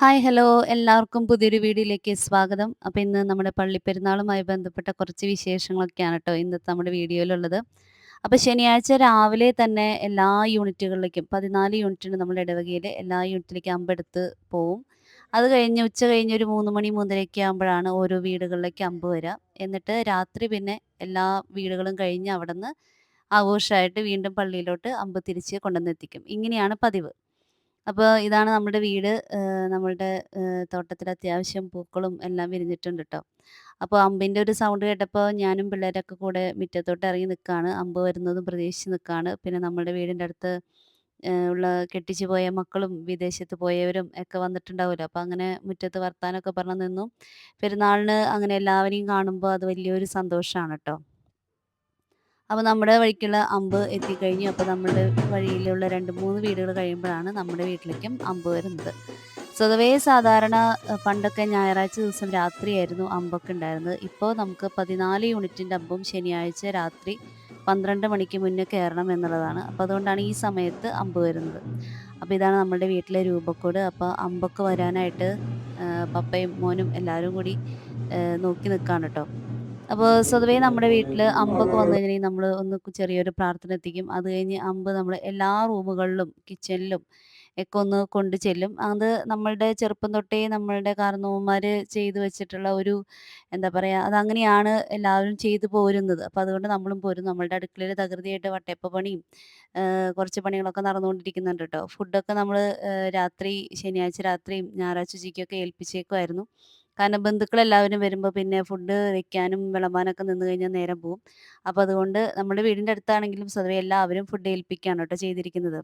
Hi hello എല്ലാവർക്കും പുതിയൊരു വീഡിയോയിലേക്ക് സ്വാഗതം. അപ്പോൾ ഇന്ന് നമ്മുടെ പള്ളിപ്പെരുന്നാളുമായി ബന്ധപ്പെട്ട കുറച്ച് വിശേഷങ്ങളൊക്കെയാണ് കേട്ടോ ഇന്നത്തെ നമ്മുടെ വീഡിയോയിലുള്ളത്. അപ്പോൾ ശനിയാഴ്ച രാവിലെ തന്നെ എല്ലാ യൂണിറ്റുകളിലേക്കും 14 യൂണിറ്റുണ്ട് നമ്മുടെ ഇടവകയിലെ എല്ലാ യൂണിറ്റിലേക്കും അമ്പെടുത്ത് പോവും. അത് കഴിഞ്ഞ് ഉച്ച കഴിഞ്ഞ് ഒരു 3 മണി 3:30 ആകുമ്പോഴാണ് ഓരോ വീടുകളിലേക്ക് അമ്പ് വരിക. എന്നിട്ട് രാത്രി പിന്നെ എല്ലാ വീടുകളും കഴിഞ്ഞ് അവിടുന്ന് ആഘോഷമായിട്ട് വീണ്ടും പള്ളിയിലോട്ട് അമ്പ് തിരിച്ച് കൊണ്ടുവന്നെത്തിക്കും. ഇങ്ങനെയാണ് പതിവ്. അപ്പോൾ ഇതാണ് നമ്മുടെ വീട്. നമ്മളുടെ തോട്ടത്തിൽ അത്യാവശ്യം പൂക്കളും എല്ലാം വിരിഞ്ഞിട്ടുണ്ട് ട്ടോ. അപ്പോൾ അമ്പിൻ്റെ ഒരു സൗണ്ട് കേട്ടപ്പോൾ ഞാനും പിള്ളേരൊക്കെ കൂടെ മുറ്റത്തോട്ട് ഇറങ്ങി നിൽക്കാണ്. അമ്പ് വരുന്നതും പ്രതീക്ഷിച്ച് നിൽക്കാണ്. പിന്നെ നമ്മുടെ വീടിൻ്റെ അടുത്ത് ഉള്ള കെട്ടിച്ചു പോയ മക്കളും വിദേശത്ത് പോയവരും ഒക്കെ വന്നിട്ടുണ്ടാവുമല്ലോ. അപ്പോൾ അങ്ങനെ മുറ്റത്ത് വർത്താനമൊക്കെ പറഞ്ഞ് നിന്നു. പെരുന്നാളിന് അങ്ങനെ എല്ലാവരെയും കാണുമ്പോൾ അത് വലിയൊരു സന്തോഷമാണ് ട്ടോ. അപ്പോൾ നമ്മുടെ വഴിക്കുള്ള അമ്പ് എത്തിക്കഴിഞ്ഞു. അപ്പോൾ നമ്മളുടെ വഴിയിലുള്ള 2, 3 വീടുകൾ കഴിയുമ്പോഴാണ് നമ്മുടെ വീട്ടിലേക്കും അമ്പ് വരുന്നത്. സ്വതവേ സാധാരണ പണ്ടൊക്കെ ഞായറാഴ്ച ദിവസം രാത്രിയായിരുന്നു അമ്പൊക്കെ ഉണ്ടായിരുന്നത്. ഇപ്പോൾ നമുക്ക് 14 യൂണിറ്റിൻ്റെ അമ്പും ശനിയാഴ്ച രാത്രി 12 മണിക്ക് മുന്നേ കയറണം എന്നുള്ളതാണ്. അപ്പോൾ അതുകൊണ്ടാണ് ഈ സമയത്ത് അമ്പ് വരുന്നത്. അപ്പോൾ ഇതാണ് നമ്മുടെ വീട്ടിലെ രൂപക്കോട്. അപ്പോൾ അമ്പൊക്കെ വരാനായിട്ട് പപ്പയും മോനും എല്ലാവരും കൂടി നോക്കി നിൽക്കാണ് ട്ടോ. അപ്പോൾ സ്വതവേ നമ്മുടെ വീട്ടിൽ അമ്പൊക്കെ വന്നു കഴിഞ്ഞിട്ടുണ്ടെങ്കിൽ നമ്മൾ ഒന്ന് ചെറിയൊരു പ്രാർത്ഥന എത്തിക്കും. അത് കഴിഞ്ഞ് അമ്പ് നമ്മൾ എല്ലാ റൂമുകളിലും കിച്ചണിലും ഒക്കെ ഒന്ന് കൊണ്ട് ചെല്ലും. അത് നമ്മളുടെ ചെറുപ്പം തൊട്ടേ നമ്മളുടെ കാരണവന്മാർ ചെയ്തു വെച്ചിട്ടുള്ള ഒരു എന്താ പറയുക, അതങ്ങനെയാണ് എല്ലാവരും ചെയ്തു പോരുന്നത്. അപ്പോൾ അതുകൊണ്ട് നമ്മളും പോരും. നമ്മളുടെ അടുക്കളയിൽ തകൃതിയായിട്ട് വട്ടയപ്പ പണിയും കുറച്ച് പണികളൊക്കെ നടന്നുകൊണ്ടിരിക്കുന്നുണ്ട് ട്ടോ. ഫുഡൊക്കെ നമ്മൾ രാത്രി ശനിയാഴ്ച രാത്രിയും ഞായറാഴ്ച ഉച്ചയ്ക്കൊക്കെ ഏൽപ്പിച്ചേക്കുമായിരുന്നു. കാരണം ബന്ധുക്കളെല്ലാവരും വരുമ്പോൾ പിന്നെ ഫുഡ് വെക്കാനും വിളമ്പാനൊക്കെ നിന്ന് കഴിഞ്ഞാൽ നേരം പോവും. അപ്പോൾ അതുകൊണ്ട് നമ്മുടെ വീടിൻ്റെ അടുത്താണെങ്കിലും സ്വതവേ എല്ലാവരും ഫുഡ് ഏൽപ്പിക്കുകയാണ് കേട്ടോ ചെയ്തിരിക്കുന്നത്.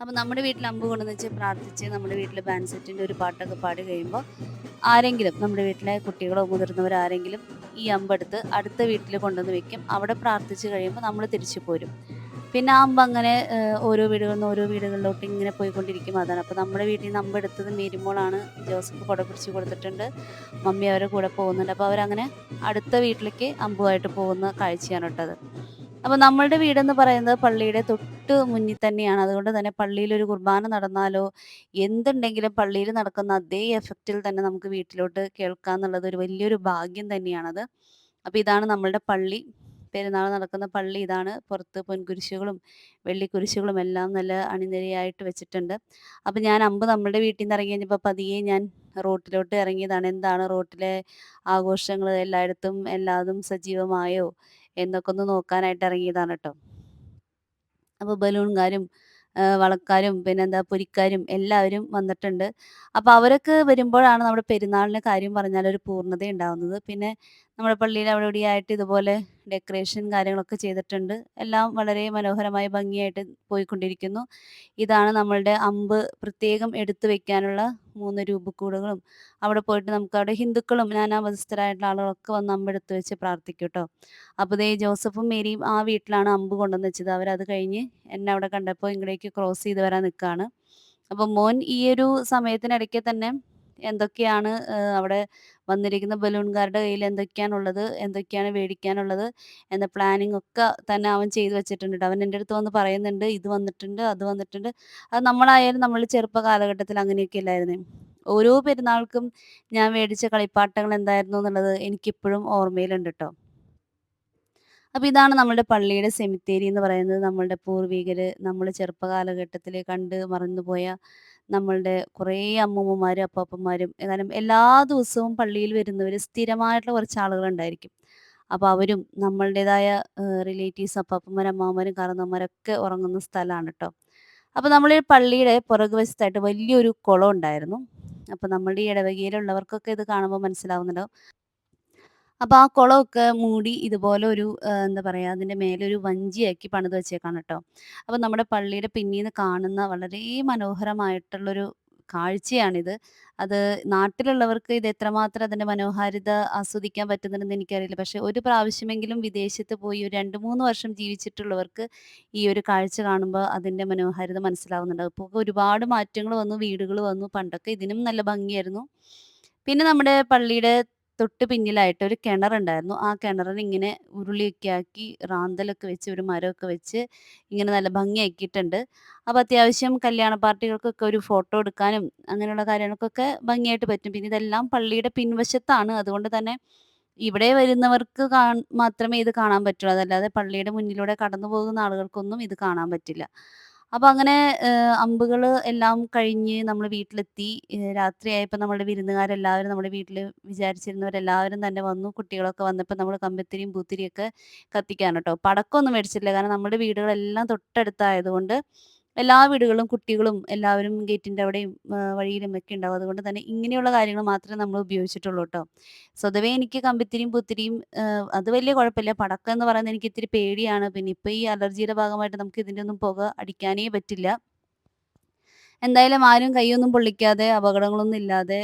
അപ്പോൾ നമ്മുടെ വീട്ടിൽ അമ്പ് കൊണ്ടുവന്ന് വെച്ച് പ്രാർത്ഥിച്ച് നമ്മുടെ വീട്ടിൽ ബാൻഡ് സെറ്റിൻ്റെ ഒരു പാട്ടൊക്കെ പാടി കഴിയുമ്പോൾ ആരെങ്കിലും നമ്മുടെ വീട്ടിലെ കുട്ടികളോ മുതിർന്നവരോ ആരെങ്കിലും ഈ അമ്പെടുത്ത് അടുത്ത വീട്ടിൽ കൊണ്ടുവന്ന് വെക്കും. അവിടെ പ്രാർത്ഥിച്ച് കഴിയുമ്പോൾ നമ്മൾ തിരിച്ചു പോരും. പിന്നെ ആ അമ്പ് അങ്ങനെ ഓരോ വീടുകളിൽ നിന്ന് ഓരോ വീടുകളിലോട്ട് ഇങ്ങനെ പോയിക്കൊണ്ടിരിക്കും. അതാണ്. അപ്പോൾ നമ്മുടെ വീട്ടിൽ നിന്ന് അമ്പെടുത്തത് മേരിമോളാണ്. ജോസഫ് കുട പിടിച്ച് കൊടുത്തിട്ടുണ്ട്. മമ്മി അവരുടെ കൂടെ പോകുന്നുണ്ട്. അപ്പോൾ അവരങ്ങനെ അടുത്ത വീട്ടിലേക്ക് അമ്പുമായിട്ട് പോകുന്ന കാഴ്ചയാണ് കേട്ടോ അത്. അപ്പോൾ നമ്മളുടെ വീടെന്ന് പറയുന്നത് പള്ളിയുടെ തൊട്ട് മുന്നിൽ തന്നെയാണ്. അതുകൊണ്ട് തന്നെ പള്ളിയിലൊരു കുർബാന നടന്നാലോ എന്തുണ്ടെങ്കിലും പള്ളിയിൽ നടക്കുന്ന അതേ എഫക്റ്റിൽ തന്നെ നമുക്ക് വീട്ടിലോട്ട് കേൾക്കാന്നുള്ളത് ഒരു വലിയൊരു ഭാഗ്യം തന്നെയാണത്. അപ്പോൾ ഇതാണ് നമ്മളുടെ പള്ളി. പെരുന്നാൾ നടക്കുന്ന പള്ളി ഇതാണ്. പുറത്ത് പൊൻകുരിശുകളും വെള്ളിക്കുരിശുകളും എല്ലാം നല്ല അണിനിരയായിട്ട് വെച്ചിട്ടുണ്ട്. അപ്പോൾ ഞാൻ അമ്പ് നമ്മുടെ വീട്ടിൽ നിന്ന് ഇറങ്ങി കഴിഞ്ഞപ്പോൾ പതിയെ ഞാൻ റോട്ടിലോട്ട് ഇറങ്ങിയതാണ്. എന്താണ് റോട്ടിലെ ആഘോഷങ്ങൾ എല്ലായിടത്തും എല്ലാതും സജീവമായോ എന്നൊക്കെ ഒന്ന് നോക്കാനായിട്ട് ഇറങ്ങിയതാണ് ട്ടോ. അപ്പോൾ ബലൂൺകാരും വളക്കാരും പിന്നെന്താ പൊരിക്കാരും എല്ലാവരും വന്നിട്ടുണ്ട്. അപ്പോൾ അവരൊക്കെ വരുമ്പോഴാണ് നമ്മുടെ പെരുന്നാളിൻ്റെ കാര്യം പറഞ്ഞാൽ ഒരു പൂർണ്ണത ഉണ്ടാവുന്നത്. പിന്നെ നമ്മുടെ പള്ളിയിൽ അവിടെ ഇവിടെയായിട്ട് ഇതുപോലെ ഡെക്കറേഷൻ കാര്യങ്ങളൊക്കെ ചെയ്തിട്ടുണ്ട്. എല്ലാം വളരെ മനോഹരമായി ഭംഗിയായിട്ട് പോയിക്കൊണ്ടിരിക്കുന്നു. ഇതാണ് നമ്മളുടെ അമ്പ് പ്രത്യേകം എടുത്തു വെക്കാനുള്ള 3 രൂപക്കൂടുകളും അവിടെ പോയിട്ട് നമുക്കവിടെ ഹിന്ദുക്കളും നാനാ മതസ്ഥരായിട്ടുള്ള ആളുകളൊക്കെ വന്ന് അമ്പെടുത്ത് വെച്ച് പ്രാർത്ഥിക്കും ട്ടോ. അപ്പോൾ ദേ ജോസഫും മേരിയും ആ വീട്ടിലാണ് അമ്പ് കൊണ്ടുവന്ന് വെച്ചത്. അവരത് കഴിഞ്ഞ് എന്നെ അവിടെ കണ്ടപ്പോൾ ഇങ്ങടേക്ക് ക്രോസ് ചെയ്ത് വരാൻ നിൽക്കാണ്. അപ്പോൾ മോൻ ഈ ഒരു സമയത്തിനിടയ്ക്ക് തന്നെ എന്തൊക്കെയാണ് അവിടെ വന്നിരിക്കുന്ന ബലൂൺകാരുടെ കയ്യിൽ എന്തൊക്കെയാണുള്ളത്, എന്തൊക്കെയാണ് മേടിക്കാനുള്ളത് എന്ന പ്ലാനിംഗ് ഒക്കെ തന്നെ അവൻ ചെയ്ത് വെച്ചിട്ടുണ്ട് ട്ടോ. അവൻ എൻ്റെ അടുത്ത് വന്ന് പറയുന്നുണ്ട്, "ഇത് വന്നിട്ടുണ്ട്, അത് വന്നിട്ടുണ്ട്." അത് നമ്മളായാലും നമ്മൾ ചെറുപ്പ കാലഘട്ടത്തിൽ അങ്ങനെയൊക്കെ അല്ലായിരുന്നോ? ഓരോ പെരുന്നാൾക്കും ഞാൻ മേടിച്ച കളിപ്പാട്ടങ്ങൾ എന്തായിരുന്നു എന്നുള്ളത് എനിക്കിപ്പോഴും ഓർമ്മയിലുണ്ട് ട്ടോ. അപ്പോൾ ഇതാണ് നമ്മളുടെ പള്ളിയുടെ സെമിത്തേരി എന്ന് പറയുന്നത്. നമ്മളുടെ പൂർവികര് നമ്മൾ ചെറുപ്പ കാലഘട്ടത്തിൽ കണ്ട് മറന്നുപോയ നമ്മളുടെ കുറേ അമ്മൂമ്മമാരും അപ്പാപ്പന്മാരും ഏതായാലും എല്ലാ ദിവസവും പള്ളിയിൽ വരുന്നവർ സ്ഥിരമായിട്ടുള്ള കുറച്ച് ആളുകളുണ്ടായിരിക്കും. അപ്പോൾ അവരും നമ്മളുടേതായ റിലേറ്റീവ്സ് അപ്പാപ്പന്മാരും അമ്മാവന്മാരും കാരണവന്മാരൊക്കെ ഉറങ്ങുന്ന സ്ഥലമാണ് ട്ടോ. അപ്പോൾ നമ്മളീ പള്ളിയുടെ പുറകുവശത്തായിട്ട് വലിയൊരു കുളം ഉണ്ടായിരുന്നു. അപ്പോൾ നമ്മളുടെ ഈ ഇടവകയിലുള്ളവർക്കൊക്കെ ഇത് കാണുമ്പോൾ മനസ്സിലാവുന്നുണ്ടാവും. അപ്പൊ ആ കുളമൊക്കെ മൂടി ഇതുപോലെ ഒരു എന്താ പറയാ, അതിന്റെ മേലെ ഒരു വഞ്ചിയാക്കി പണിത് വെച്ചേക്കാണ് ട്ടോ. അപ്പൊ നമ്മുടെ പള്ളിയുടെ പിന്നീന്ന് കാണുന്ന വളരെ മനോഹരമായിട്ടുള്ളൊരു കാഴ്ചയാണിത്. അത് നാട്ടിലുള്ളവർക്ക് ഇത് എത്രമാത്രം അതിന്റെ മനോഹാരിത ആസ്വദിക്കാൻ പറ്റുന്നുണ്ടെന്ന് എനിക്കറിയില്ല. പക്ഷെ ഒരു പ്രാവശ്യമെങ്കിലും വിദേശത്ത് പോയി ഒരു 2, 3 വർഷം ജീവിച്ചിട്ടുള്ളവർക്ക് ഈ ഒരു കാഴ്ച കാണുമ്പോൾ അതിന്റെ മനോഹാരിത മനസ്സിലാവുന്നുണ്ടാവും. ഇപ്പൊ ഒരുപാട് മാറ്റങ്ങൾ വന്നു, വീടുകൾ വന്നു. പണ്ടൊക്കെ ഇതിനും നല്ല ഭംഗിയായിരുന്നു. പിന്നെ നമ്മുടെ പള്ളിയുടെ തൊട്ട് പിന്നിലായിട്ട് ഒരു കിണറുണ്ടായിരുന്നു. ആ കിണറിന് ഇങ്ങനെ ഉരുളിയൊക്കെ ആക്കി റാന്തലൊക്കെ വെച്ച് ഒരു മരമൊക്കെ വെച്ച് ഇങ്ങനെ നല്ല ഭംഗിയാക്കിയിട്ടുണ്ട്. അപ്പോൾ അത്യാവശ്യം കല്യാണ പാർട്ടികൾക്കൊക്കെ ഒരു ഫോട്ടോ എടുക്കാനും അങ്ങനെയുള്ള കാര്യങ്ങൾക്കൊക്കെ ഭംഗിയായിട്ട് പറ്റും. പിന്നെ ഇതെല്ലാം പള്ളിയുടെ പിൻവശത്താണ്. അതുകൊണ്ട് തന്നെ ഇവിടെ വരുന്നവർക്ക് മാത്രമേ ഇത് കാണാൻ പറ്റുള്ളൂ. അതല്ലാതെ പള്ളിയുടെ മുന്നിലൂടെ കടന്നു പോകുന്ന ആളുകൾക്കൊന്നും ഇത് കാണാൻ പറ്റില്ല. അപ്പൊ അങ്ങനെ അമ്പുകള് എല്ലാം കഴിഞ്ഞ് നമ്മള് വീട്ടിലെത്തി. രാത്രിയായപ്പോ നമ്മളുടെ വിരുന്നുകാരെല്ലാവരും നമ്മുടെ വീട്ടില് വിചാരിച്ചിരുന്നവരെല്ലാവരും തന്നെ വന്നു. കുട്ടികളൊക്കെ വന്നപ്പോ നമ്മള് കമ്പിത്തിരിയും പൂത്തിരിയൊക്കെ കത്തിക്കാണ് ട്ടോ. പടക്കമൊന്നും മേടിച്ചിട്ടില്ല. കാരണം നമ്മുടെ വീടുകളെല്ലാം തൊട്ടടുത്തായതുകൊണ്ട് എല്ലാ വീടുകളിലും കുട്ടികളും എല്ലാവരും ഗേറ്റിന്റെ അവിടെയും വഴിയിലും ഒക്കെ ഉണ്ടാവും. അതുകൊണ്ട് തന്നെ ഇങ്ങനെയുള്ള കാര്യങ്ങൾ മാത്രമേ നമ്മൾ ഉപയോഗിച്ചിട്ടുള്ളൂ ട്ടോ. സ്വതവേ എനിക്ക് കമ്പിത്തിരിയും പൂത്തിരിയും അത് വലിയ കുഴപ്പമില്ല. പടക്കം എന്ന് പറയുന്നത് എനിക്ക് ഇത്തിരി പേടിയാണ്. പിന്നെ ഇപ്പൊ ഈ അലർജിയുടെ ഭാഗമായിട്ട് നമുക്ക് ഇതിന്റെ ഒന്നും പുക അടിക്കാനേ പറ്റില്ല. എന്തായാലും ആരും കൈയൊന്നും പൊള്ളിക്കാതെ അപകടങ്ങളൊന്നും ഇല്ലാതെ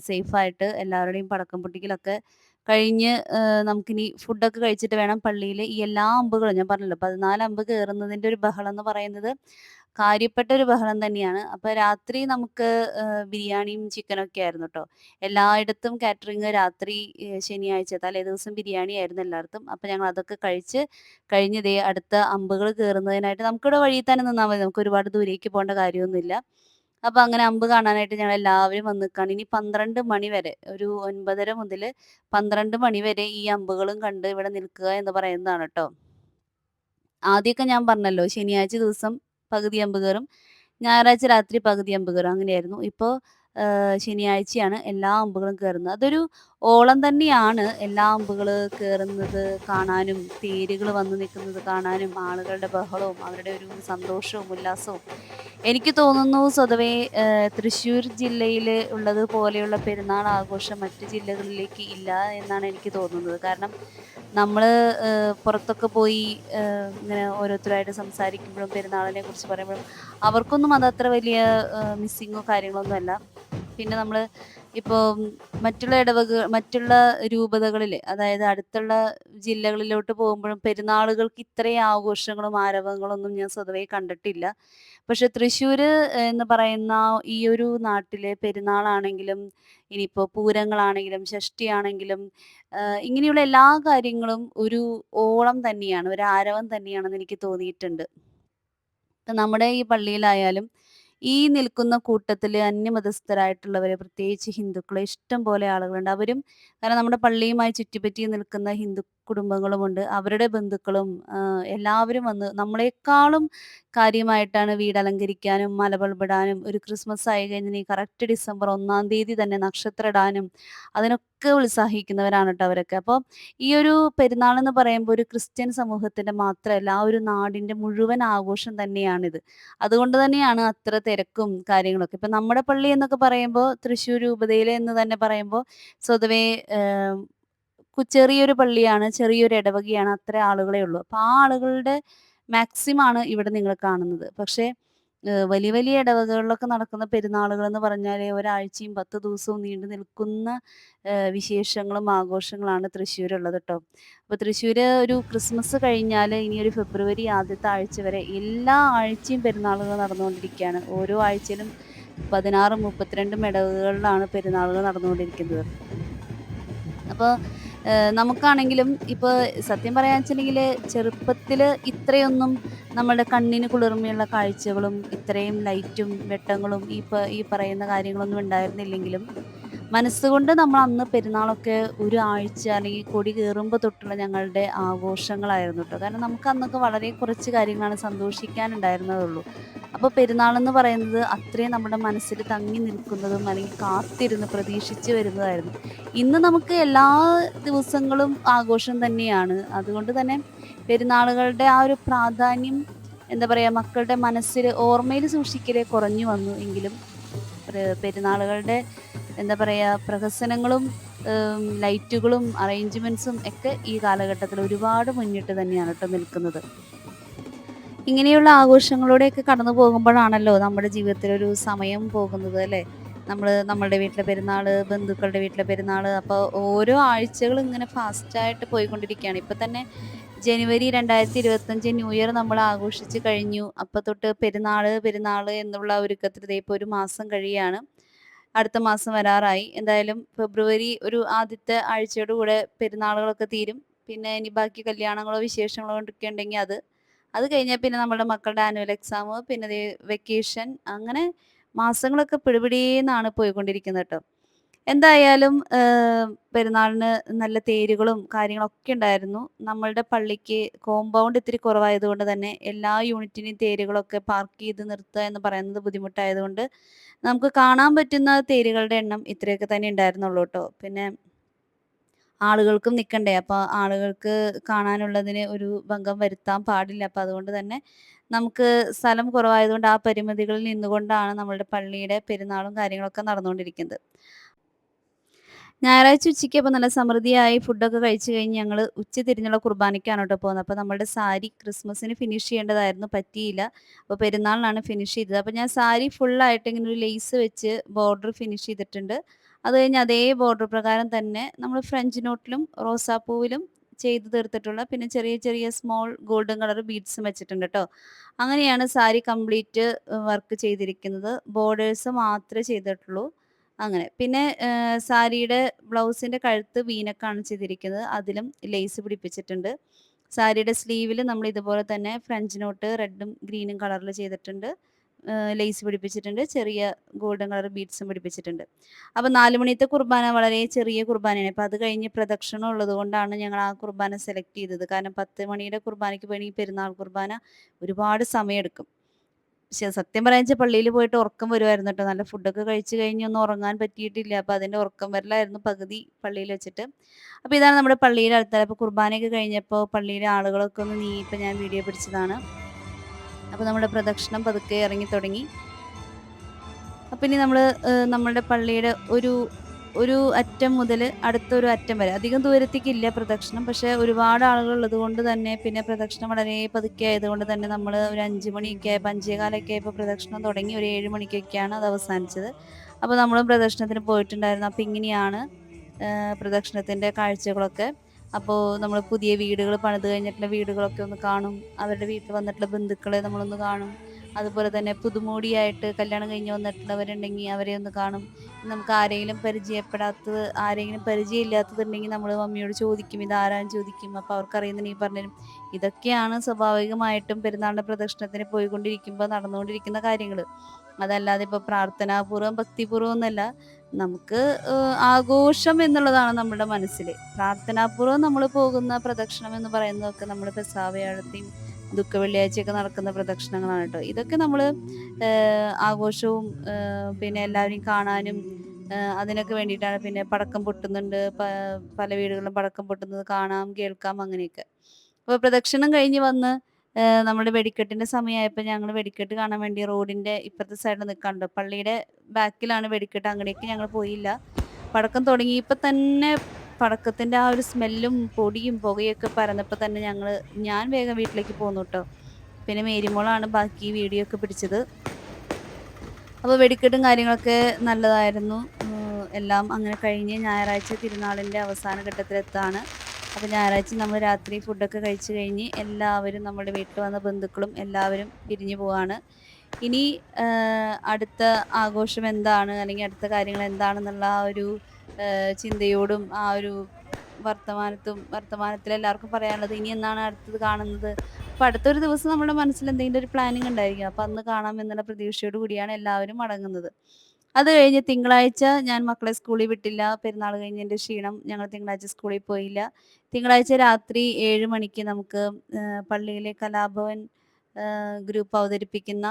സേഫായിട്ട് എല്ലാവരുടെയും പടക്കം പൊട്ടിക്കലൊക്കെ കഴിഞ്ഞ് നമുക്കിനി ഫുഡൊക്കെ കഴിച്ചിട്ട് വേണം പള്ളിയിൽ ഈ എല്ലാ അമ്പുകളും ഞാൻ പറഞ്ഞല്ലോ 14 അമ്പ് കയറുന്നതിൻ്റെ ഒരു ബഹളം എന്ന് പറയുന്നത് കാര്യപ്പെട്ട ഒരു ബഹളം തന്നെയാണ്. അപ്പോൾ രാത്രി നമുക്ക് ബിരിയാണിയും ചിക്കനൊക്കെ ആയിരുന്നു ട്ടോ. എല്ലായിടത്തും കാറ്ററിംഗ് രാത്രി ശനിയാഴ്ച തലേദിവസം ബിരിയാണി ആയിരുന്നു എല്ലായിടത്തും. അപ്പോൾ ഞങ്ങൾ അതൊക്കെ കഴിച്ച് കഴിഞ്ഞ് ദേ അടുത്ത അമ്പുകൾ കയറുന്നതിനായിട്ട് നമുക്കിവിടെ വഴിയിൽ തന്നെ നിന്നാൽ മതി. നമുക്ക് ഒരുപാട് ദൂരേക്ക് പോകേണ്ട കാര്യമൊന്നുമില്ല. അപ്പൊ അങ്ങനെ അമ്പ് കാണാനായിട്ട് ഞങ്ങളെല്ലാവരും വന്ന് നിക്കാണ്. ഇനി 12 മണി വരെ ഒരു 9:30 മുതല് 12 മണി വരെ ഈ അമ്പുകളും കണ്ട് ഇവിടെ നിൽക്കുക എന്ന് പറയുന്നതാണ് ട്ടോ. ആദ്യമൊക്കെ ഞാൻ പറഞ്ഞല്ലോ ശനിയാഴ്ച ദിവസം പകുതി അമ്പ് കയറും, ഞായറാഴ്ച രാത്രി പകുതി അമ്പ് കയറും അങ്ങനെയായിരുന്നു. ഇപ്പോൾ ശനിയാഴ്ചയാണ് എല്ലാ അമ്പുകളും കയറുന്നത്. അതൊരു ഓളം തന്നെയാണ് എല്ലാ അമ്പുകള് കയറുന്നത് കാണാനും, തേരുകൾ വന്ന് നിൽക്കുന്നത് കാണാനും, ആളുകളുടെ ബഹളവും അവരുടെ ഒരു സന്തോഷവും ഉല്ലാസവും. എനിക്ക് തോന്നുന്നു സ്വതവേ തൃശ്ശൂർ ജില്ലയിൽ ഉള്ളത് പോലെയുള്ള പെരുന്നാൾ ആഘോഷം മറ്റ് ജില്ലകളിലേക്ക് ഇല്ല എന്നാണ് എനിക്ക് തോന്നുന്നത്. കാരണം നമ്മള് പുറത്തൊക്കെ പോയി ഇങ്ങനെ ഓരോരുത്തരായിട്ട് സംസാരിക്കുമ്പോഴും പെരുന്നാളിനെ കുറിച്ച് പറയുമ്പോഴും അവർക്കൊന്നും അതത്ര വലിയ മിസ്സിങ്ങോ കാര്യങ്ങളൊന്നും അല്ല. പിന്നെ നമ്മള് ഇപ്പോൾ മറ്റുള്ള രൂപതകളിൽ അതായത് അടുത്തുള്ള ജില്ലകളിലോട്ട് പോകുമ്പോഴും പെരുന്നാളുകൾക്ക് ഇത്രയും ആഘോഷങ്ങളും ആരവങ്ങളൊന്നും ഞാൻ സ്വതവേ കണ്ടിട്ടില്ല. പക്ഷെ തൃശ്ശൂര് എന്ന് പറയുന്ന ഈ ഒരു നാട്ടിലെ പെരുന്നാളാണെങ്കിലും ഇനിയിപ്പോൾ പൂരങ്ങളാണെങ്കിലും ഷഷ്ഠിയാണെങ്കിലും ഇങ്ങനെയുള്ള എല്ലാ കാര്യങ്ങളും ഒരു ഓളം തന്നെയാണ്, ഒരു ആരവം തന്നെയാണെന്ന് എനിക്ക് തോന്നിയിട്ടുണ്ട്. ഇപ്പം നമ്മുടെ ഈ പള്ളിയിലായാലും ഈ നിൽക്കുന്ന കൂട്ടത്തില് അന്യമതസ്ഥരായിട്ടുള്ളവര് പ്രത്യേകിച്ച് ഹിന്ദുക്കള് ഇഷ്ടം പോലെ ആളുകളുണ്ട്. അവരും കാരണം നമ്മുടെ പള്ളിയുമായി ചുറ്റിപ്പറ്റി നിൽക്കുന്ന ഹിന്ദു കുടുംബങ്ങളുമുണ്ട്. അവരുടെ ബന്ധുക്കളും എല്ലാവരും വന്ന് നമ്മളെക്കാളും കാര്യമായിട്ടാണ് വീട് അലങ്കരിക്കാനും, മലബൾബിടാനും, ഒരു ക്രിസ്മസ് ആയി കഴിഞ്ഞാൽ ഈ കറക്റ്റ് ഡിസംബർ 1-ാം തീയതി തന്നെ നക്ഷത്രം ഇടാനും അതിനൊക്കെ ഉത്സാഹിക്കുന്നവരാണ് ട്ടോ അവരൊക്കെ. അപ്പോൾ ഈ ഒരു പെരുന്നാളെന്ന് പറയുമ്പോൾ ഒരു ക്രിസ്ത്യൻ സമൂഹത്തിന്റെ മാത്രമല്ല, ആ ഒരു നാടിന്റെ മുഴുവൻ ആഘോഷം തന്നെയാണിത്. അതുകൊണ്ട് തന്നെയാണ് അത്ര തിരക്കും കാര്യങ്ങളൊക്കെ. ഇപ്പം നമ്മുടെ പള്ളി എന്നൊക്കെ പറയുമ്പോൾ തൃശ്ശൂർ രൂപതയിലെ എന്ന് തന്നെ പറയുമ്പോൾ സ്വതവേ ചെറിയൊരു പള്ളിയാണ്, ചെറിയൊരു ഇടവകയാണ്. അത്ര ആളുകളേ ഉള്ളൂ. അപ്പോൾ ആ ആളുകളുടെ മാക്സിമം ആണ് ഇവിടെ നിങ്ങൾ കാണുന്നത്. പക്ഷേ വലിയ വലിയ ഇടവകകളിലൊക്കെ നടക്കുന്ന പെരുന്നാളുകളെന്ന് പറഞ്ഞാല് ഒരാഴ്ചയും 10 ദിവസവും നീണ്ടു നിൽക്കുന്ന വിശേഷങ്ങളും ആഘോഷങ്ങളാണ് തൃശ്ശൂരുള്ളത് ട്ടോ. അപ്പോൾ തൃശ്ശൂര് ഒരു ക്രിസ്മസ് കഴിഞ്ഞാല് ഇനി ഒരു ഫെബ്രുവരി ആദ്യത്തെ ആഴ്ച വരെ എല്ലാ ആഴ്ചയും പെരുന്നാളുകൾ നടന്നുകൊണ്ടിരിക്കുകയാണ്. ഓരോ ആഴ്ചയിലും 16, 32 ഇടവകകളിലാണ് പെരുന്നാളുകൾ നടന്നുകൊണ്ടിരിക്കുന്നത്. അപ്പോൾ നമുക്കാണെങ്കിലും ഇപ്പോൾ സത്യം പറയാന്ന് വെച്ചിട്ടുണ്ടെങ്കില് ചെറുപ്പത്തില് ഇത്രയൊന്നും നമ്മുടെ കണ്ണിന് കുളിർമയുള്ള കാഴ്ചകളും ഇത്രയും ലൈറ്റും വെട്ടങ്ങളും ഈ പറയുന്ന കാര്യങ്ങളൊന്നും ഉണ്ടായിരുന്നില്ലെങ്കിലും മനസ്സുകൊണ്ട് നമ്മൾ അന്ന് പെരുന്നാളൊക്കെ ഒരു ആഴ്ച അല്ലെങ്കിൽ കൊടി കയറുമ്പോൾ തൊട്ടുള്ള ഞങ്ങളുടെ ആഘോഷങ്ങളായിരുന്നു ട്ടോ. കാരണം നമുക്ക് അന്നൊക്കെ വളരെ കുറച്ച് കാര്യങ്ങളാണ് സന്തോഷിക്കാനുണ്ടായിരുന്നതുള്ളൂ. അപ്പോൾ പെരുന്നാളെന്ന് പറയുന്നത് അത്രയും നമ്മുടെ മനസ്സിൽ തങ്ങി നിൽക്കുന്നതും അല്ലെങ്കിൽ കാത്തിരുന്ന് പ്രതീക്ഷിച്ച് വരുന്നതായിരുന്നു. ഇന്ന് നമുക്ക് എല്ലാ ദിവസങ്ങളും ആഘോഷം തന്നെയാണ്. അതുകൊണ്ട് തന്നെ പെരുന്നാളുകളുടെ ആ ഒരു പ്രാധാന്യം എന്താ പറയാ മക്കളുടെ മനസ്സിൽ ഓർമ്മയിൽ സൂക്ഷിക്കല് കുറഞ്ഞു വന്നു എങ്കിലും പെരുന്നാളുകളുടെ എന്താ പറയാ പ്രഹസനങ്ങളും ലൈറ്റുകളും അറേഞ്ച്മെന്റ്സും ഒക്കെ ഈ കാലഘട്ടത്തിൽ ഒരുപാട് മുന്നിട്ട് തന്നെയാണ് ട്ടോ നിൽക്കുന്നത്. ഇങ്ങനെയുള്ള ആഘോഷങ്ങളിലൂടെയൊക്കെ കടന്നു പോകുമ്പോഴാണല്ലോ നമ്മുടെ ജീവിതത്തിലൊരു സമയം പോകുന്നത് അല്ലേ? നമ്മളുടെ വീട്ടിലെ പെരുന്നാള്, ബന്ധുക്കളുടെ വീട്ടിലെ പെരുന്നാള്. അപ്പോൾ ഓരോ ആഴ്ചകളും ഇങ്ങനെ ഫാസ്റ്റായിട്ട് പോയിക്കൊണ്ടിരിക്കുകയാണ്. ഇപ്പൊ തന്നെ ജനുവരി 2025 ന്യൂ ഇയർ നമ്മൾ ആഘോഷിച്ച് കഴിഞ്ഞു. അപ്പൊ തൊട്ട് പെരുന്നാള് എന്നുള്ള ഒരുക്കത്തിൽ ദേ ഇപ്പൊ ഒരു മാസം കഴിയാണ്. അടുത്ത മാസം വരാറായി. എന്തായാലും ഫെബ്രുവരി ഒരു ആദ്യത്തെ ആഴ്ചയോട് കൂടെ പെരുന്നാളുകളൊക്കെ തീരും. പിന്നെ ഇനി ബാക്കി കല്യാണങ്ങളോ വിശേഷങ്ങളോ ഒക്കെ ഉണ്ടെങ്കിൽ അത് കഴിഞ്ഞാൽ പിന്നെ നമ്മുടെ മക്കളുടെ ആനുവൽ എക്സാം, പിന്നെ ദേ വെക്കേഷൻ, അങ്ങനെ മാസങ്ങളൊക്കെ പിടിപിടീന്നാണ് പോയിക്കൊണ്ടിരിക്കുന്നത് ട്ടോ. എന്തായാലും പെരുന്നാളിന് നല്ല തേരുകളും കാര്യങ്ങളൊക്കെ ഉണ്ടായിരുന്നു. നമ്മളുടെ പള്ളിക്ക് കോമ്പൗണ്ട് ഇത്തിരി കുറവായതുകൊണ്ട് തന്നെ എല്ലാ യൂണിറ്റിനെയും തേരുകളൊക്കെ പാർക്ക് ചെയ്ത് നിർത്തുക എന്ന് പറയുന്നത് ബുദ്ധിമുട്ടായതുകൊണ്ട് നമുക്ക് കാണാൻ പറ്റുന്ന തേരുകളുടെ എണ്ണം ഇത്രയൊക്കെ തന്നെ ഉണ്ടായിരുന്നുള്ളൂ ട്ടോ. പിന്നെ ആളുകൾക്കും നിക്കണ്ടേ. അപ്പൊ ആളുകൾക്ക് കാണാനുള്ളതിന് ഒരു ഭംഗം വരുത്താൻ പാടില്ല. അപ്പൊ അതുകൊണ്ട് തന്നെ നമുക്ക് സ്ഥലം കുറവായതുകൊണ്ട് ആ പരിമിതികളിൽ നിന്നുകൊണ്ടാണ് നമ്മളുടെ പള്ളിയുടെ പെരുന്നാളും കാര്യങ്ങളൊക്കെ നടന്നുകൊണ്ടിരിക്കുന്നത്. ഞായറാഴ്ച ഉച്ചയ്ക്ക് അപ്പോൾ നല്ല സമൃദ്ധിയായി ഫുഡൊക്കെ കഴിച്ച് കഴിഞ്ഞ് ഞങ്ങൾ ഉച്ചതിരിഞ്ഞുള്ള കുർബാനയ്ക്കാണ് കേട്ടോ പോകുന്നത്. അപ്പോൾ നമ്മുടെ സാരി ക്രിസ്മസിന് ഫിനിഷ് ചെയ്യേണ്ടതായിരുന്നു, പറ്റിയില്ല. അപ്പോൾ പെരുന്നാളിനാണ് ഫിനിഷ് ചെയ്തത്. അപ്പോൾ ഞാൻ സാരി ഫുള്ളായിട്ട് ഇങ്ങനെ ഒരു ലേസ് വെച്ച് ബോർഡർ ഫിനിഷ് ചെയ്തിട്ടുണ്ട്. അത് കഴിഞ്ഞ് അതേ ബോർഡർ പ്രകാരം തന്നെ നമ്മൾ ഫ്രഞ്ച് നോട്ടിലും റോസാപ്പൂവിലും ചെയ്ത് തീർത്തിട്ടുള്ള പിന്നെ ചെറിയ ചെറിയ സ്മോൾ ഗോൾഡൻ കളർ ബീഡ്സും വെച്ചിട്ടുണ്ട് കേട്ടോ. അങ്ങനെയാണ് സാരി കംപ്ലീറ്റ് വർക്ക് ചെയ്തിരിക്കുന്നത്. ബോർഡേഴ്സ് മാത്രമേ ചെയ്തിട്ടുള്ളൂ. അങ്ങനെ. പിന്നെ സാരിയുടെ ബ്ലൗസിന്റെ കഴുത്ത് വീനക്കാണ് ചെയ്തിരിക്കുന്നത്. അതിലും ലേസ് പിടിപ്പിച്ചിട്ടുണ്ട്. സാരിയുടെ സ്ലീവില് നമ്മൾ ഇതുപോലെ തന്നെ ഫ്രഞ്ച് നോട്ട് റെഡും ഗ്രീനും കളറിൽ ചെയ്തിട്ടുണ്ട്. ലേസ് പിടിപ്പിച്ചിട്ടുണ്ട്. ചെറിയ ഗോൾഡൻ കളർ ബീഡ്സും പിടിപ്പിച്ചിട്ടുണ്ട്. അപ്പോൾ 4 മണിത്തെ കുർബാന വളരെ ചെറിയ കുർബാനയാണ്. അപ്പോൾ അത് കഴിഞ്ഞ് പ്രദക്ഷിണം ഉള്ളതുകൊണ്ടാണ് ഞങ്ങൾ ആ കുർബാന സെലക്ട് ചെയ്തത്. കാരണം 10 മണിയുടെ കുർബാനയ്ക്ക് പോയി പെരുന്നാൾ കുർബാന ഒരുപാട് സമയമെടുക്കും. പക്ഷെ സത്യം പറയാന്ന് പള്ളിയിൽ പോയിട്ട് ഉറക്കം വരുമായിരുന്നു കേട്ടോ. നല്ല ഫുഡൊക്കെ കഴിച്ച് കഴിഞ്ഞ് ഒന്നും ഉറങ്ങാൻ പറ്റിയിട്ടില്ല. അപ്പൊ അതിന്റെ ഉറക്കം വരലായിരുന്നു പകുതി പള്ളിയിൽ വെച്ചിട്ട്. അപ്പൊ ഇതാണ് നമ്മുടെ പള്ളിയുടെ ആൾക്കാർ. അപ്പൊ കുർബാനയൊക്കെ കഴിഞ്ഞപ്പോൾ പള്ളിയിലെ ആളുകളൊക്കെ ഒന്ന് നീങ്ങിയപ്പോൾ ഞാൻ വീഡിയോ പിടിച്ചതാണ്. അപ്പൊ നമ്മുടെ പ്രദക്ഷിണം പതുക്കെ ഇറങ്ങി തുടങ്ങി. അപ്പൊ ഇനി നമ്മൾ നമ്മളുടെ പള്ളിയുടെ ഒരു ഒരു അറ്റം മുതൽ അടുത്തൊരു അറ്റം വരെ അധികം ദൂരത്തേക്കില്ല പ്രദക്ഷിണം. പക്ഷെ ഒരുപാട് ആളുകൾ ഉള്ളത് കൊണ്ട് തന്നെ പിന്നെ പ്രദക്ഷിണം വളരെ പതുക്കെ ആയതുകൊണ്ട് തന്നെ നമ്മൾ ഒരു 5 മണിയൊക്കെ ആയപ്പോൾ 5:15 ആയപ്പോൾ പ്രദക്ഷിണം തുടങ്ങി. ഒരു 7 മണിക്കൊക്കെയാണ് അത് അവസാനിച്ചത്. അപ്പോൾ നമ്മളും പ്രദക്ഷിണത്തിന് പോയിട്ടുണ്ടായിരുന്നു. അപ്പോൾ ഇങ്ങനെയാണ് പ്രദക്ഷിണത്തിൻ്റെ കാഴ്ചകളൊക്കെ. അപ്പോൾ നമ്മൾ പുതിയ വീടുകൾ പണിത് കഴിഞ്ഞിട്ടുള്ള വീടുകളൊക്കെ ഒന്ന് കാണും. അവരുടെ വീട്ടിൽ വന്നിട്ടുള്ള ബന്ധുക്കളെ നമ്മളൊന്ന് കാണും. അതുപോലെ തന്നെ പുതുമോടിയായിട്ട് കല്യാണം കഴിഞ്ഞ് വന്നിട്ടുള്ളവരുണ്ടെങ്കിൽ അവരെ ഒന്ന് കാണും. നമുക്ക് ആരെങ്കിലും പരിചയമില്ലാത്തതുണ്ടെങ്കിൽ നമ്മൾ മമ്മിയോട് ചോദിക്കും, ഇതാരാന്ന് ചോദിക്കും. അപ്പോൾ അവർക്കറിയുന്നുണ്ടെങ്കിൽ പറഞ്ഞുതരും. ഇതൊക്കെയാണ് സ്വാഭാവികമായിട്ടും പെരുന്നാളിൻ്റെ പ്രദക്ഷിണത്തിന് പോയിക്കൊണ്ടിരിക്കുമ്പോൾ നടന്നുകൊണ്ടിരിക്കുന്ന കാര്യങ്ങൾ. അതല്ലാതെ ഇപ്പോൾ പ്രാർത്ഥനാപൂർവ്വം ഭക്തിപൂർവ്വം ഒന്നല്ല. നമുക്ക് ആഘോഷം എന്നുള്ളതാണ് നമ്മുടെ മനസ്സിൽ. പ്രാർത്ഥനാപൂർവ്വം നമ്മൾ പോകുന്ന പ്രദക്ഷിണം എന്ന് പറയുന്നതൊക്കെ നമ്മൾ പെസഹവ്യാഴത്തെയും ദുഃഖവെള്ളിയാഴ്ചയൊക്കെ നടക്കുന്ന പ്രദക്ഷിണങ്ങളാണ് കേട്ടോ. ഇതൊക്കെ നമ്മൾ ആഘോഷവും പിന്നെ എല്ലാവരെയും കാണാനും അതിനൊക്കെ വേണ്ടിയിട്ടാണ്. പിന്നെ പടക്കം പൊട്ടുന്നുണ്ട്, പല വീടുകളിലും പടക്കം പൊട്ടുന്നത് കാണാം, കേൾക്കാം, അങ്ങനെയൊക്കെ. അപ്പോൾ പ്രദക്ഷിണം കഴിഞ്ഞ് വന്ന് നമ്മുടെ വെടിക്കെട്ടിന്റെ സമയമായപ്പോൾ ഞങ്ങൾ വെടിക്കെട്ട് കാണാൻ വേണ്ടി റോഡിന്റെ ഇപ്പുറത്തെ സൈഡിൽ നിൽക്കാറുണ്ട്. പള്ളിയുടെ ബാക്കിലാണ് വെടിക്കെട്ട്. അങ്ങടേക്ക് ഞങ്ങൾ പോയില്ല. പടക്കം തുടങ്ങിയപ്പോൾ തന്നെ പടക്കത്തിന്റെ ആ ഒരു സ്മെല്ലും പൊടിയും പുകയൊക്കെ പരന്നപ്പോൾ തന്നെ ഞാൻ വേഗം വീട്ടിലേക്ക് പോന്നു കേട്ടോ. പിന്നെ മേരിമോളാണ് ബാക്കി വീഡിയോ ഒക്കെ പിടിച്ചത്. അപ്പോൾ വെടിക്കെട്ടും കാര്യങ്ങളൊക്കെ നല്ലതായിരുന്നു. എല്ലാം അങ്ങനെ കഴിഞ്ഞ് ഞായറാഴ്ച തിരുനാളിൻ്റെ അവസാന ഘട്ടത്തിലെത്താണ്. അപ്പോൾ ഞായറാഴ്ച നമ്മൾ രാത്രി ഫുഡൊക്കെ കഴിച്ച് കഴിഞ്ഞ് എല്ലാവരും നമ്മുടെ വീട്ടിൽ വന്ന ബന്ധുക്കളും എല്ലാവരും പിരിഞ്ഞു പോവാണ്. ഇനി അടുത്ത ആഘോഷം എന്താണ്, അല്ലെങ്കിൽ അടുത്ത കാര്യങ്ങൾ എന്താണെന്നുള്ള ആ ഒരു ചിന്തയോടും ആ ഒരു വർത്തമാനത്തിൽ എല്ലാവർക്കും പറയാനുള്ളത് ഇനി എന്നാണ് അടുത്തത് കാണുന്നത്. അപ്പോൾ അടുത്തൊരു ദിവസം നമ്മുടെ മനസ്സിൽ എന്തെങ്കിലും ഒരു പ്ലാനിങ് ഉണ്ടായിരിക്കും. അപ്പോൾ അന്ന് കാണാം എന്നുള്ള പ്രതീക്ഷയോട് കൂടിയാണ് എല്ലാവരും മടങ്ങുന്നത്. അത് കഴിഞ്ഞ് തിങ്കളാഴ്ച ഞാൻ മക്കളെ സ്കൂളിൽ വിട്ടില്ല. പെരുന്നാൾ കഴിഞ്ഞതിൻ്റെ ക്ഷീണം, ഞങ്ങൾ തിങ്കളാഴ്ച സ്കൂളിൽ പോയില്ല. തിങ്കളാഴ്ച രാത്രി 7 മണിക്ക് നമുക്ക് പള്ളിയിലെ കലാഭവൻ ഗ്രൂപ്പ് അവതരിപ്പിക്കുന്ന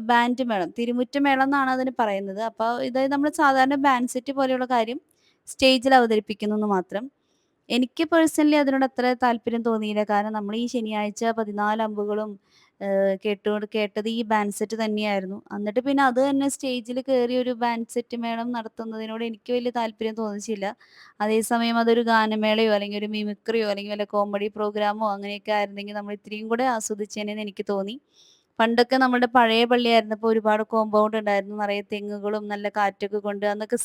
ബാൻഡ് മേളം, തിരുമുറ്റ മേളം എന്നാണ് അതിന് പറയുന്നത്. അപ്പോൾ ഇത് നമ്മൾ സാധാരണ ബാൻഡ് സെറ്റ് പോലെയുള്ള കാര്യം സ്റ്റേജിൽ അവതരിപ്പിക്കുന്നു എന്ന് മാത്രം. എനിക്ക് പേഴ്സണലി അതിനോട് അത്ര താല്പര്യം തോന്നിയില്ല. കാരണം നമ്മൾ ഈ ശനിയാഴ്ച 14 അമ്പുകളും കേട്ടത് ഈ ബാൻഡ് സെറ്റ് തന്നെയായിരുന്നു. എന്നിട്ട് പിന്നെ അത് തന്നെ സ്റ്റേജിൽ കയറി ഒരു ബാൻഡ് സെറ്റ് മേളം നടത്തുന്നതിനോട് എനിക്ക് വലിയ താല്പര്യം തോന്നിച്ചില്ല. അതേസമയം അതൊരു ഗാനമേളയോ അല്ലെങ്കിൽ ഒരു മിമിക്രിയോ അല്ലെങ്കിൽ വല്ല കോമഡി പ്രോഗ്രാമോ അങ്ങനെയൊക്കെ ആയിരുന്നെങ്കിൽ നമ്മൾ ഇത്രയും കൂടെ ആസ്വദിച്ചേനെന്ന് എനിക്ക് തോന്നി. പണ്ടൊക്കെ നമ്മുടെ പഴയ പള്ളിയായിരുന്നപ്പോൾ ഒരുപാട് കോമ്പൗണ്ട് ഉണ്ടായിരുന്നു. നിറയെ തെങ്ങുകളും നല്ല കാറ്റൊക്കെ കൊണ്ട് അന്നൊക്കെ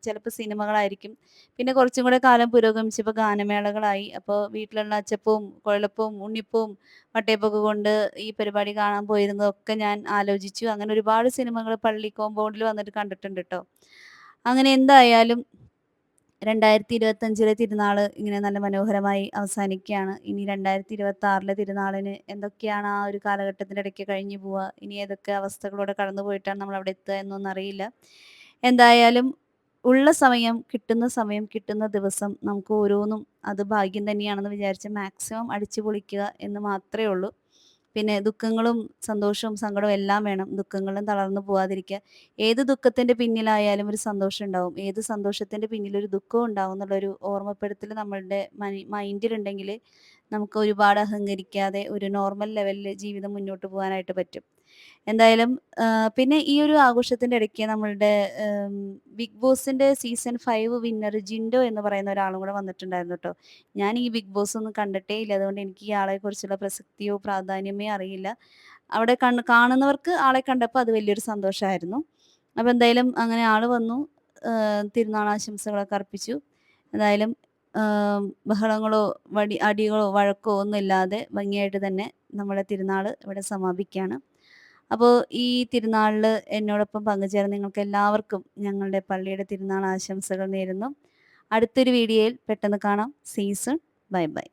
ചിലപ്പോൾ സിനിമകളായിരിക്കും. പിന്നെ കുറച്ചും കൂടെ കാലം പുരോഗമിച്ചപ്പോൾ ഗാനമേളകളായി. അപ്പോൾ വീട്ടിലുള്ള അച്ചപ്പവും കുഴലപ്പവും ഉണ്ണിപ്പവും വട്ടയപ്പമൊക്കെ കൊണ്ട് ഈ പരിപാടി കാണാൻ പോയിരുന്നതൊക്കെ ഞാൻ ആലോചിച്ചു. അങ്ങനെ ഒരുപാട് സിനിമകൾ പള്ളി കോമ്പൗണ്ടിൽ വന്നിട്ട് കണ്ടിട്ടുണ്ട് ട്ടോ. അങ്ങനെ എന്തായാലും 2025 തിരുനാള് ഇങ്ങനെ നല്ല മനോഹരമായി അവസാനിക്കുകയാണ്. ഇനി 2026 തിരുനാളിന് എന്തൊക്കെയാണ് ആ ഒരു കാലഘട്ടത്തിൻ്റെ ഇടയ്ക്ക് കഴിഞ്ഞു പോവുക, ഇനി ഏതൊക്കെ അവസ്ഥകളൂടെ കടന്നു പോയിട്ടാണ് നമ്മൾ അവിടെ എത്തുക എന്നൊന്നും അറിയില്ല. എന്തായാലും ഉള്ള സമയം, കിട്ടുന്ന സമയം, കിട്ടുന്ന ദിവസം നമുക്ക് ഓരോന്നും അത് ഭാഗ്യം തന്നെയാണെന്ന് വിചാരിച്ച് മാക്സിമം അടിച്ചു പൊളിക്കുക എന്ന് മാത്രമേ ഉള്ളൂ. പിന്നെ ദുഃഖങ്ങളും സന്തോഷവും സങ്കടവും എല്ലാം വേണം. ദുഃഖങ്ങളിലും തളർന്നു പോവാതിരിക്കുക. ഏത് ദുഃഖത്തിൻ്റെ പിന്നിലായാലും ഒരു സന്തോഷം ഉണ്ടാവും. ഏത് സന്തോഷത്തിൻ്റെ പിന്നിൽ ഒരു ദുഃഖവും ഉണ്ടാവും എന്നുള്ളൊരു ഓർമ്മപ്പെടുത്തൽ നമ്മളുടെ മൈൻഡിലുണ്ടെങ്കിൽ നമുക്ക് ഒരുപാട് അഹങ്കരിക്കാതെ ഒരു നോർമൽ ലെവലിൽ ജീവിതം മുന്നോട്ട് പോകാനായിട്ട് പറ്റും. എന്തായാലും പിന്നെ ഈ ഒരു ആഘോഷത്തിൻ്റെ ഇടയ്ക്ക് നമ്മളുടെ ബിഗ് ബോസിൻ്റെ സീസൺ 5 വിന്നർ ജിൻഡോ എന്ന് പറയുന്ന ഒരാളും കൂടെ വന്നിട്ടുണ്ടായിരുന്നു കേട്ടോ. ഞാൻ ഈ ബിഗ് ബോസ് ഒന്നും കണ്ടിട്ടേ ഇല്ല. അതുകൊണ്ട് എനിക്ക് ഈ ആളെക്കുറിച്ചുള്ള പ്രസക്തിയോ പ്രാധാന്യമേ അറിയില്ല. അവിടെ കാണുന്നവർക്ക് ആളെ കണ്ടപ്പോൾ അത് വലിയൊരു സന്തോഷമായിരുന്നു. അപ്പോൾ എന്തായാലും അങ്ങനെ ആൾ വന്നു. തിരുനാളാശംസകളൊക്കെ അർപ്പിച്ചു. എന്തായാലും ബഹളങ്ങളോ അടികളോ വഴക്കോ ഒന്നുമില്ലാതെ ഭംഗിയായിട്ട് തന്നെ നമ്മുടെ തിരുനാൾ ഇവിടെ സമാപിക്കുകയാണ്. അപ്പോൾ ഈ തിരുനാളിൽ എന്നോടൊപ്പം പങ്കുചേർന്ന നിങ്ങൾക്ക് എല്ലാവർക്കും ഞങ്ങളുടെ പള്ളിയുടെ തിരുനാൾ ആശംസകൾ നേരുന്നു. അടുത്തൊരു വീഡിയോയിൽ പെട്ടെന്ന് കാണാം. See you soon. Bye by.